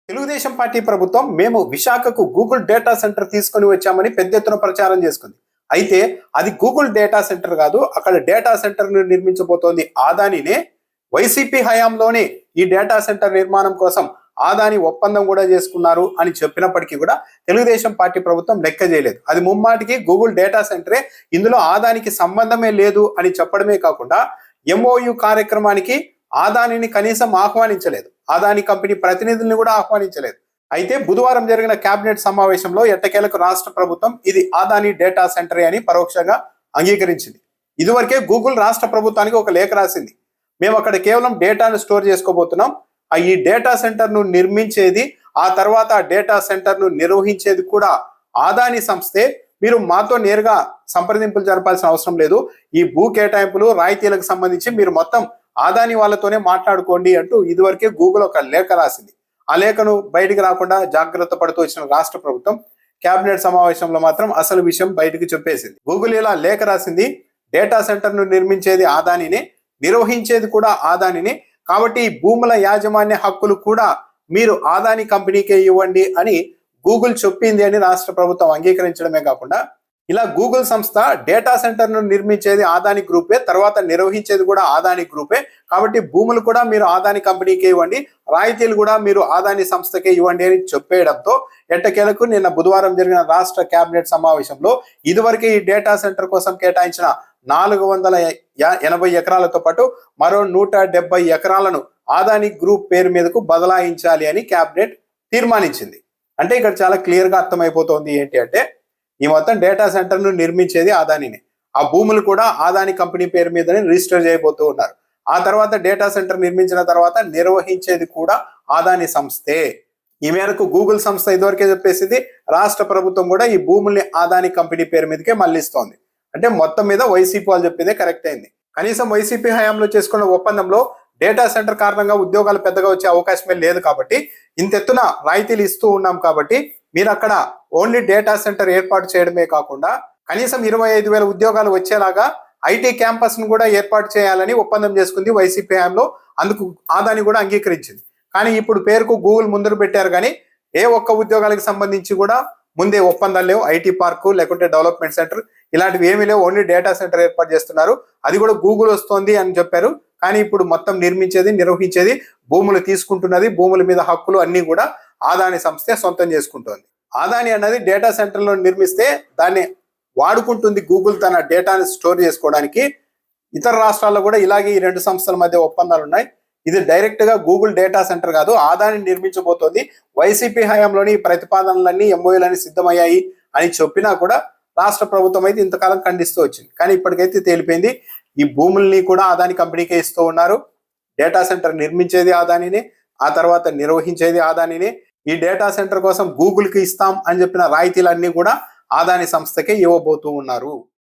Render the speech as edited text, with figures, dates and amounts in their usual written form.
Telugu Desam party ప్రభుత్వం మేము విశాఖకు గూగుల్ డేటా సెంటర్ తీసుకొని వచ్చామని పెద్ద ఎత్తున ప్రచారం చేసుకుంది. అయితే అది గూగుల్ డేటా సెంటర్ కాదు, అక్కడ డేటా సెంటర్ నిర్మించబోతోంది ఆదానినే. వైసీపీ హయాంలోనే ఈ డేటా సెంటర్ నిర్మాణం కోసం ఆదాని ఒప్పందం కూడా చేసుకున్నారు అని చెప్పినప్పటికీ కూడా తెలుగుదేశం పార్టీ ప్రభుత్వం లెక్క చేయలేదు. అది ముమ్మాటికి గూగుల్ డేటా సెంటరే, ఇందులో ఆదానికి సంబంధమే లేదు అని చెప్పడమే కాకుండా ఎంఓయు కార్యక్రమానికి ఆదానిని కనీసం ఆహ్వానించలేదు, ఆదాని కంపెనీ ప్రతినిధుల్ని కూడా ఆహ్వానించలేదు. అయితే బుధవారం జరిగిన కేబినెట్ సమావేశంలో ఎట్టకేలకు రాష్ట్ర ప్రభుత్వం ఇది ఆదాని డేటా సెంటరే అని పరోక్షంగా అంగీకరించింది. ఇదివరకే గూగుల్ రాష్ట్ర ప్రభుత్వానికి ఒక లేఖ రాసింది. మేము అక్కడ కేవలం డేటాను స్టోర్ చేసుకోబోతున్నాం, ఈ డేటా సెంటర్ను నిర్మించేది, ఆ తర్వాత ఆ డేటా సెంటర్ను నిర్వహించేది కూడా ఆదాని సంస్థే, మీరు మాతో నేరుగా సంప్రదింపులు జరపాల్సిన అవసరం లేదు, ఈ భూ కేటాయింపులు రాయితీలకు సంబంధించి మీరు మొత్తం ఆదాని వాళ్ళతోనే మాట్లాడుకోండి అంటూ ఇదివరకే గూగుల్ ఒక లేఖ రాసింది. ఆ లేఖను బయటికి రాకుండా జాగ్రత్త పడుతూ వచ్చిన రాష్ట్ర ప్రభుత్వం కేబినెట్ సమావేశంలో మాత్రం అసలు విషయం బయటికి చెప్పేసింది. గూగుల్ ఇలా లేఖ రాసింది, డేటా సెంటర్ను నిర్మించేది ఆదానినే, నిర్వహించేది కూడా ఆదానినే, కాబట్టి ఈ భూముల యాజమాన్య హక్కులు కూడా మీరు ఆదాని కంపెనీకే ఇవ్వండి అని గూగుల్ చెప్పింది అని రాష్ట్ర ప్రభుత్వం అంగీకరించడమే కాకుండా ఇలా గూగుల్ సంస్థ డేటా సెంటర్ను నిర్మించేది ఆదాని గ్రూపే, తర్వాత నిర్వహించేది కూడా ఆదాని గ్రూపే, కాబట్టి భూములు కూడా మీరు ఆదాని కంపెనీకే ఇవ్వండి, రాయితీలు కూడా మీరు ఆదాని సంస్థకే ఇవ్వండి అని చెప్పేయడంతో ఎట్టకేలకు నిన్న బుధవారం జరిగిన రాష్ట్ర కేబినెట్ సమావేశంలో ఇదివరకే ఈ డేటా సెంటర్ కోసం కేటాయించిన 480 ఎకరాలతో పాటు మరో 170 ఎకరాలను ఆదాని గ్రూప్ పేరు మీదకు బదలాయించాలి అని కేబినెట్ తీర్మానించింది. అంటే ఇక్కడ చాలా క్లియర్ గా అర్థమైపోతుంది ఏంటి అంటే ఈ మొత్తం డేటా సెంటర్ ను నిర్మించేది ఆదానినే, ఆ భూములు కూడా ఆదాని కంపెనీ పేరు మీదనే రిజిస్టర్ చేయబోతూ ఉన్నారు. ఆ తర్వాత డేటా సెంటర్ నిర్మించిన తర్వాత నిర్వహించేది కూడా ఆదాని సంస్థే. ఈ మేరకు గూగుల్ సంస్థ ఇదివరకే చెప్పేసింది, రాష్ట్ర ప్రభుత్వం కూడా ఈ భూముల్ని ఆదాని కంపెనీ పేరు మీదకే మళ్లిస్తోంది. అంటే మొత్తం మీద వైసీపీ వాళ్ళు చెప్పిందే కరెక్ట్ అయింది. కనీసం వైసీపీ హయాంలో చేసుకున్న ఒప్పందంలో డేటా సెంటర్ కారణంగా ఉద్యోగాలు పెద్దగా వచ్చే అవకాశమే లేదు కాబట్టి ఇంతెత్తున రాయితీలు ఇస్తూ ఉన్నాం కాబట్టి మీరు అక్కడ ఓన్లీ డేటా సెంటర్ ఏర్పాటు చేయడమే కాకుండా కనీసం 25,000 ఉద్యోగాలు వచ్చేలాగా ఐటీ క్యాంపస్ ను కూడా ఏర్పాటు చేయాలని ఒప్పందం చేసుకుంది వైసీపీ హయాంలో. అందుకు ఆదాని కూడా అంగీకరించింది. కానీ ఇప్పుడు పేరుకు గూగుల్ ముందరు పెట్టారు, కానీ ఏ ఒక్క ఉద్యోగాలకు సంబంధించి కూడా ముందే ఒప్పందాలు లేవు. ఐటీ పార్కు లేకుంటే డెవలప్మెంట్ సెంటర్ ఇలాంటివి ఏమీ లేవు, ఓన్లీ డేటా సెంటర్ ఏర్పాటు చేస్తున్నారు. అది కూడా గూగుల్ వస్తోంది అని చెప్పారు, కానీ ఇప్పుడు మొత్తం నిర్మించేది నిర్వహించేది భూములు తీసుకుంటున్నది, భూముల మీద హక్కులు అన్ని కూడా ఆదాని సంస్థే సొంతం చేసుకుంటోంది. ఆదాని అన్నది డేటా సెంటర్లో నిర్మిస్తే దాన్ని వాడుకుంటుంది గూగుల్ తన డేటాని స్టోర్ చేసుకోవడానికి. ఇతర రాష్ట్రాల్లో కూడా ఇలాగే ఈ రెండు సంస్థల మధ్య ఒప్పందాలు ఉన్నాయి. ఇది డైరెక్ట్ గా గూగుల్ డేటా సెంటర్ కాదు, ఆదాని నిర్మించబోతోంది. వైసీపీ హయాంలోని ప్రతిపాదనలన్నీ ఎంఓయూలన్నీ సిద్ధమయ్యాయి అని చెప్పినా కూడా రాష్ట్ర ప్రభుత్వం అయితే ఇంతకాలం ఖండిస్తూ వచ్చింది. కానీ ఇప్పటికైతే తేలిపోయింది, ఈ భూముల్ని కూడా ఆదాని కంపెనీకే ఇస్తూ ఉన్నారు. డేటా సెంటర్ నిర్మించేది ఆదానినే, ఆ తర్వాత నిర్వహించేది ఆదానినే. ఈ డేటా సెంటర్ కోసం గూగుల్ కి ఇస్తాం అని చెప్పిన రాయితీలన్నీ కూడా ఆదాని సంస్థకే ఇవ్వబోతూ ఉన్నారు.